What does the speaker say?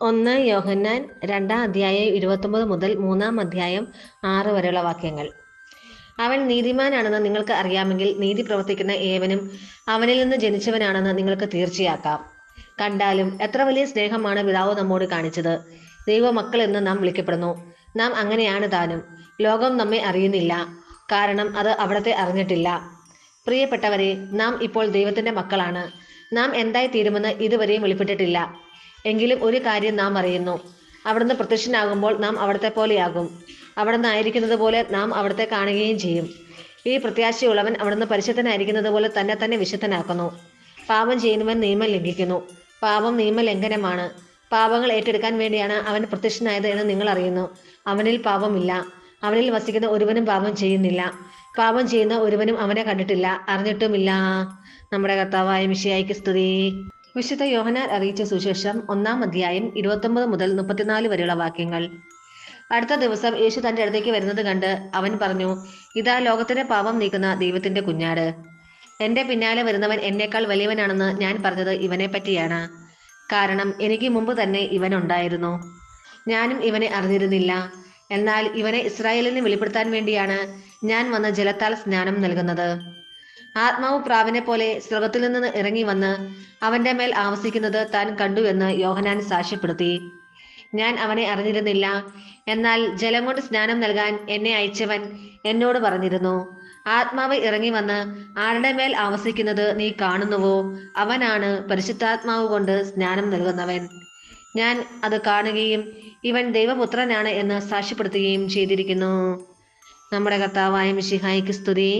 ഒന്ന് യോഹന്നാൻ 2-ാം അധ്യായം 29 മുതൽ 3-ാം അധ്യായം 6 വരെയുള്ള വാക്യങ്ങൾ. അവൻ നീതിമാനാണെന്ന് നിങ്ങൾക്ക് അറിയാമെങ്കിൽ നീതി പ്രവർത്തിക്കുന്ന ഏവനും അവനിൽ നിന്ന് ജനിച്ചവനാണെന്ന് നിങ്ങൾക്ക് തീർച്ചയാക്കാം. കണ്ടാലും എത്ര വലിയ സ്നേഹമാണ് പിതാവ് നമ്മോട് കാണിച്ചത്. ദൈവമക്കൾ എന്ന് നാം വിളിക്കപ്പെടുന്നു. നാം അങ്ങനെയാണ് താനും. ലോകം നമ്മെ അറിയുന്നില്ല, കാരണം അത് അവിടത്തെ അറിഞ്ഞിട്ടില്ല. പ്രിയപ്പെട്ടവരെ, നാം ഇപ്പോൾ ദൈവത്തിന്റെ മക്കളാണ്. നാം എന്തായി തീരുമെന്ന് ഇതുവരെയും വെളിപ്പെട്ടിട്ടില്ല. എങ്കിലും ഒരു കാര്യം നാം അറിയുന്നു, അവിടുന്ന് പ്രത്യക്ഷനാകുമ്പോൾ നാം അവിടത്തെ പോലെയാകും. അവിടുന്ന് ആയിരിക്കുന്നത് പോലെ നാം അവിടത്തെ കാണുകയും ചെയ്യും. ഈ പ്രത്യാശയുള്ളവൻ അവിടുന്ന് പരിശുദ്ധനായിരിക്കുന്നത് പോലെ തന്നെ വിശുദ്ധനാക്കുന്നു. പാപം ചെയ്യുന്നവൻ നിയമം ലംഘിക്കുന്നു. പാപം നിയമലംഘനമാണ്. പാപങ്ങൾ ഏറ്റെടുക്കാൻ വേണ്ടിയാണ് അവൻ പ്രത്യക്ഷനായത് എന്ന് നിങ്ങൾ അറിയുന്നു. അവനിൽ പാപമില്ല. അവനിൽ വസിക്കുന്ന ഒരുവനും പാപം ചെയ്യുന്നില്ല. പാപം ചെയ്യുന്ന ഒരുവനും അവനെ കണ്ടിട്ടില്ല, അറിഞ്ഞിട്ടുമില്ല. നമ്മുടെ കർത്താവായ മിശിഹായ്ക്ക് സ്തുതി. വിശുദ്ധ യോഹന്നാൻ അറിയിച്ച സുവിശേഷം 1-ാം അധ്യായം 29 മുതൽ 34 വരെയുള്ള വാക്യങ്ങൾ. അടുത്ത ദിവസം യേശു തന്റെ അടുത്തേക്ക് വരുന്നത് കണ്ട് അവൻ പറഞ്ഞു, ഇതാ ലോകത്തിന്റെ പാപം നീക്കുന്ന ദൈവത്തിന്റെ കുഞ്ഞാട്. എന്റെ പിന്നാലെ വരുന്നവൻ എന്നേക്കാൾ വലിയവനാണെന്ന് ഞാൻ പറഞ്ഞത് ഇവനെ പറ്റിയാണ്. കാരണം എനിക്ക് മുമ്പ് തന്നെ ഇവൻ ഉണ്ടായിരുന്നു. ഞാനും ഇവനെ അറിഞ്ഞിരുന്നില്ല. എന്നാൽ ഇവനെ ഇസ്രായേലിന് വെളിപ്പെടുത്താൻ വേണ്ടിയാണ് ഞാൻ വന്ന് ജലത്താൽ സ്നാനം നൽകുന്നത്. ആത്മാവ് പ്രാവിനെ പോലെ സ്വർഗത്തിൽ നിന്ന് ഇറങ്ങി വന്ന് അവന്റെ മേൽ ആവസിക്കുന്നത് താൻ കണ്ടു എന്ന് യോഹന്നാൻ സാക്ഷ്യപ്പെടുത്തി. ഞാൻ അവനെ അറിഞ്ഞിരുന്നില്ല. എന്നാൽ ജലം കൊണ്ട് സ്നാനം നൽകാൻ എന്നെ അയച്ചവൻ എന്നോട് പറഞ്ഞിരുന്നു, ആത്മാവ് ഇറങ്ങി വന്ന് ആരുടെ മേൽ ആവസിക്കുന്നത് നീ കാണുന്നുവോ, അവനാണ് പരിശുദ്ധാത്മാവ് കൊണ്ട് സ്നാനം നൽകുന്നവൻ. ഞാൻ അത് കാണുകയും ഇവൻ ദൈവപുത്രനാണ് എന്ന് സാക്ഷ്യപ്പെടുത്തുകയും ചെയ്തിരിക്കുന്നു. നമ്മുടെ കർത്താവായ മിശിഹായ്ക്ക് സ്തുതി.